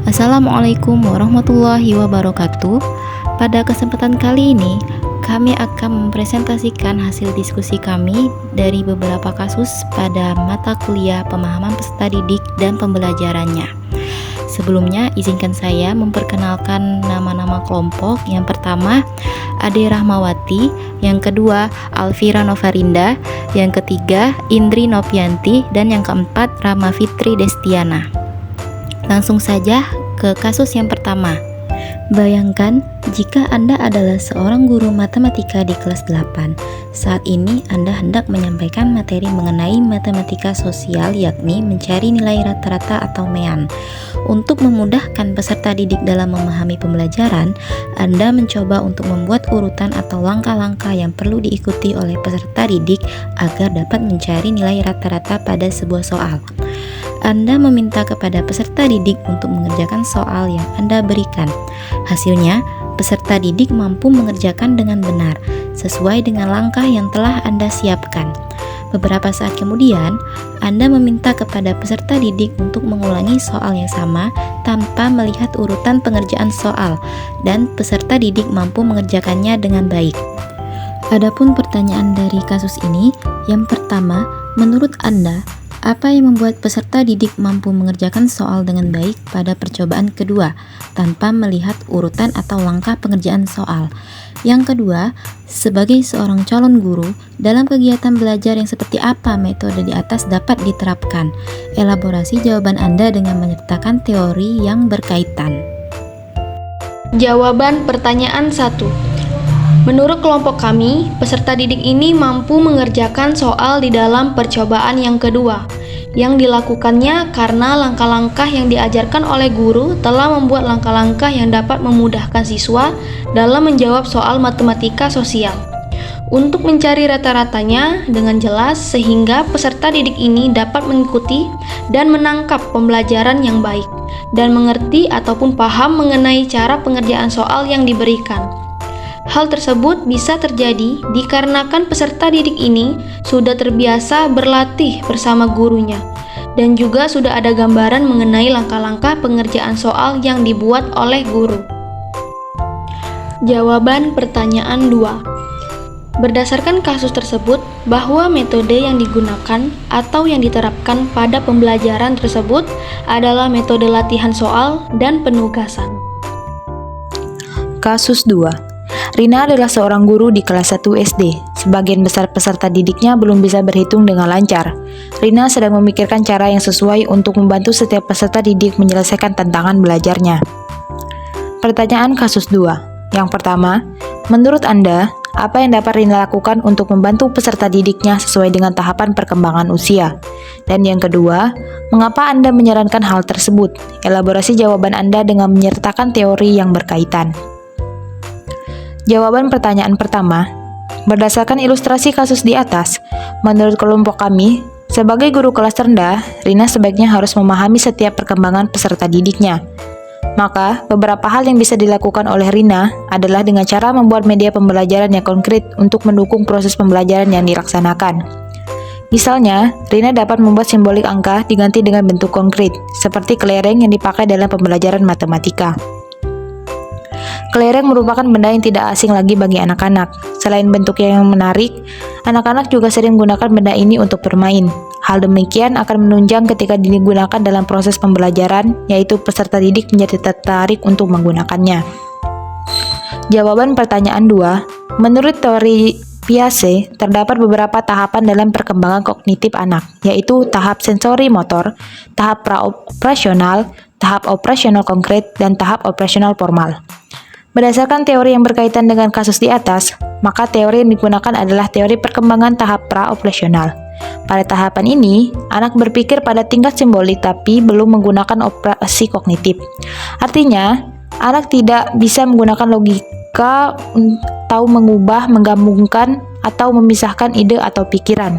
Assalamualaikum warahmatullahi wabarakatuh. Pada kesempatan kali ini, kami akan mempresentasikan hasil diskusi kami dari beberapa kasus pada mata kuliah pemahaman peserta didik dan pembelajarannya. Sebelumnya, izinkan saya memperkenalkan nama-nama kelompok. Yang pertama, Ade Rahmawati. Yang kedua, Alvira Novarinda. Yang ketiga, Indri Novianti. Dan yang keempat, Rama Fitri Destiana. Langsung saja ke kasus yang pertama. Bayangkan jika Anda adalah seorang guru matematika di kelas 8. Saat ini Anda hendak menyampaikan materi mengenai matematika sosial, yakni mencari nilai rata-rata atau MEAN. Untuk memudahkan peserta didik dalam memahami pembelajaran, Anda mencoba untuk membuat urutan atau langkah-langkah yang perlu diikuti oleh peserta didik agar dapat mencari nilai rata-rata pada sebuah soal. Anda meminta kepada peserta didik untuk mengerjakan soal yang Anda berikan. Hasilnya, peserta didik mampu mengerjakan dengan benar, sesuai dengan langkah yang telah Anda siapkan. Beberapa saat kemudian, Anda meminta kepada peserta didik untuk mengulangi soal yang sama tanpa melihat urutan pengerjaan soal, dan peserta didik mampu mengerjakannya dengan baik. Adapun pertanyaan dari kasus ini, yang pertama, menurut Anda, apa yang membuat peserta didik mampu mengerjakan soal dengan baik pada percobaan kedua, tanpa melihat urutan atau langkah pengerjaan soal? Yang kedua, sebagai seorang calon guru, dalam kegiatan belajar yang seperti apa metode di atas dapat diterapkan? Elaborasi jawaban Anda dengan menyertakan teori yang berkaitan. Jawaban pertanyaan 1. Menurut kelompok kami, peserta didik ini mampu mengerjakan soal di dalam percobaan yang kedua. Yang dilakukannya karena langkah-langkah yang diajarkan oleh guru telah membuat langkah-langkah yang dapat memudahkan siswa dalam menjawab soal matematika sosial. Untuk mencari rata-ratanya dengan jelas sehingga peserta didik ini dapat mengikuti dan menangkap pembelajaran yang baik dan mengerti ataupun paham mengenai cara pengerjaan soal yang diberikan. Hal tersebut bisa terjadi dikarenakan peserta didik ini sudah terbiasa berlatih bersama gurunya dan juga sudah ada gambaran mengenai langkah-langkah pengerjaan soal yang dibuat oleh guru. Jawaban pertanyaan 2. Berdasarkan kasus tersebut, bahwa metode yang digunakan atau yang diterapkan pada pembelajaran tersebut adalah metode latihan soal dan penugasan. Kasus 2. Rina adalah seorang guru di kelas 1 SD. Sebagian besar peserta didiknya belum bisa berhitung dengan lancar. Rina sedang memikirkan cara yang sesuai untuk membantu setiap peserta didik menyelesaikan tantangan belajarnya. Pertanyaan kasus 2. Yang pertama, menurut Anda, apa yang dapat Rina lakukan untuk membantu peserta didiknya sesuai dengan tahapan perkembangan usia? Dan yang kedua, mengapa Anda menyarankan hal tersebut? Elaborasi jawaban Anda dengan menyertakan teori yang berkaitan. Jawaban pertanyaan pertama, berdasarkan ilustrasi kasus di atas, menurut kelompok kami, sebagai guru kelas rendah, Rina sebaiknya harus memahami setiap perkembangan peserta didiknya. Maka, beberapa hal yang bisa dilakukan oleh Rina adalah dengan cara membuat media pembelajaran yang konkret untuk mendukung proses pembelajaran yang dilaksanakan. Misalnya, Rina dapat membuat simbolik angka diganti dengan bentuk konkret, seperti kelereng yang dipakai dalam pembelajaran matematika. Kelereng merupakan benda yang tidak asing lagi bagi anak-anak. Selain bentuknya yang menarik, anak-anak juga sering menggunakan benda ini untuk bermain. Hal demikian akan menunjang ketika digunakan dalam proses pembelajaran, yaitu peserta didik menjadi tertarik untuk menggunakannya. Jawaban pertanyaan 2, menurut teori Piaget, terdapat beberapa tahapan dalam perkembangan kognitif anak, yaitu tahap sensori motor, tahap pra-operasional, tahap operasional konkret, dan tahap operasional formal. Berdasarkan teori yang berkaitan dengan kasus di atas, maka teori yang digunakan adalah teori perkembangan tahap pra-operasional. Pada tahapan ini, anak berpikir pada tingkat simbolik tapi belum menggunakan operasi kognitif. Artinya, anak tidak bisa menggunakan logika atau mengubah, menggabungkan, atau memisahkan ide atau pikiran.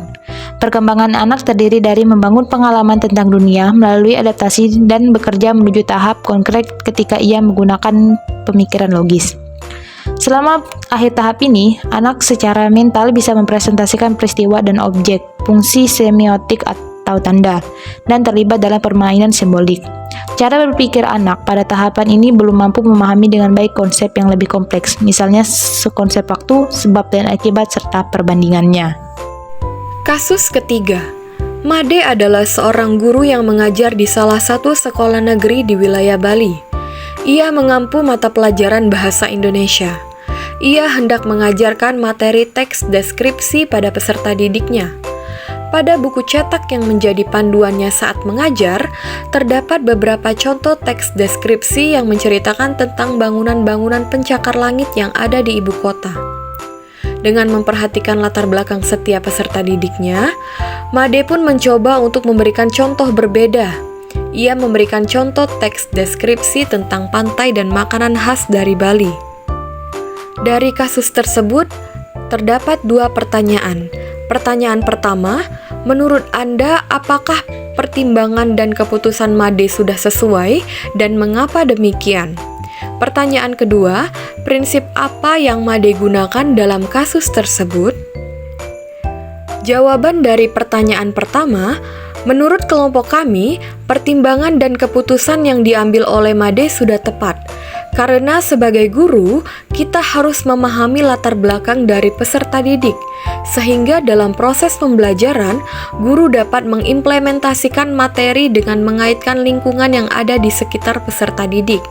Perkembangan anak terdiri dari membangun pengalaman tentang dunia melalui adaptasi dan bekerja menuju tahap konkret ketika ia menggunakan pemikiran logis. Selama akhir tahap ini, anak secara mental bisa mempresentasikan peristiwa dan objek, fungsi semiotik atau tanda, dan terlibat dalam permainan simbolik. Cara berpikir anak pada tahapan ini belum mampu memahami dengan baik konsep yang lebih kompleks, misalnya konsep waktu, sebab dan akibat, serta perbandingannya. Kasus ketiga, Made adalah seorang guru yang mengajar di salah satu sekolah negeri di wilayah Bali. Ia mengampu mata pelajaran bahasa Indonesia. Ia hendak mengajarkan materi teks deskripsi pada peserta didiknya. Pada buku cetak yang menjadi panduannya saat mengajar, terdapat beberapa contoh teks deskripsi yang menceritakan tentang bangunan-bangunan pencakar langit yang ada di ibu kota. Dengan memperhatikan latar belakang setiap peserta didiknya, Made pun mencoba untuk memberikan contoh berbeda. Ia memberikan contoh teks deskripsi tentang pantai dan makanan khas dari Bali. Dari kasus tersebut, terdapat dua pertanyaan. Pertanyaan pertama, menurut Anda apakah pertimbangan dan keputusan Made sudah sesuai dan mengapa demikian? Pertanyaan kedua, prinsip apa yang Made gunakan dalam kasus tersebut? Jawaban dari pertanyaan pertama, menurut kelompok kami, pertimbangan dan keputusan yang diambil oleh Made sudah tepat. Karena sebagai guru, kita harus memahami latar belakang dari peserta didik, sehingga dalam proses pembelajaran, guru dapat mengimplementasikan materi dengan mengaitkan lingkungan yang ada di sekitar peserta didik.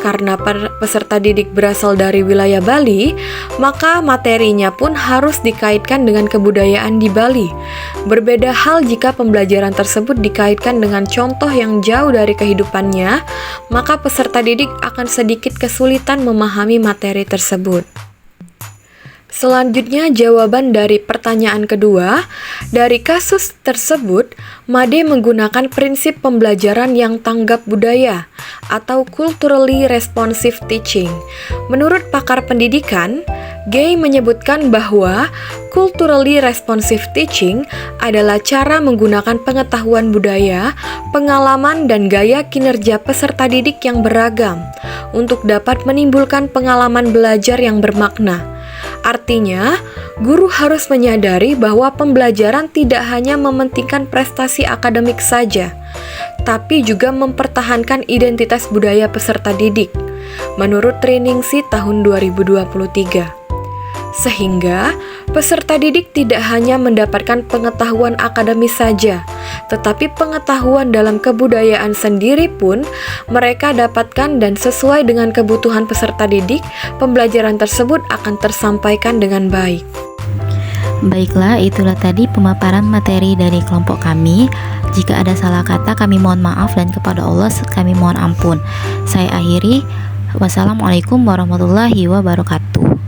Karena peserta didik berasal dari wilayah Bali, maka materinya pun harus dikaitkan dengan kebudayaan di Bali. Berbeda hal jika pembelajaran tersebut dikaitkan dengan contoh yang jauh dari kehidupannya, maka peserta didik akan sedikit kesulitan memahami materi tersebut. Selanjutnya, jawaban dari pertanyaan kedua. Dari kasus tersebut, Made menggunakan prinsip pembelajaran yang tanggap budaya atau culturally responsive teaching. Menurut pakar pendidikan, Gay menyebutkan bahwa culturally responsive teaching adalah cara menggunakan pengetahuan budaya, pengalaman, dan gaya kinerja peserta didik yang beragam untuk dapat menimbulkan pengalaman belajar yang bermakna. Artinya, guru harus menyadari bahwa pembelajaran tidak hanya mementingkan prestasi akademik saja, tapi juga mempertahankan identitas budaya peserta didik, menurut Trainingsi tahun 2023. Sehingga, peserta didik tidak hanya mendapatkan pengetahuan akademis saja, tetapi pengetahuan dalam kebudayaan sendiri pun mereka dapatkan, dan sesuai dengan kebutuhan peserta didik, pembelajaran tersebut akan tersampaikan dengan baik. Baiklah, itulah tadi pemaparan materi dari kelompok kami. Jika ada salah kata, kami mohon maaf, dan kepada Allah kami mohon ampun. Saya akhiri. Wassalamualaikum warahmatullahi wabarakatuh.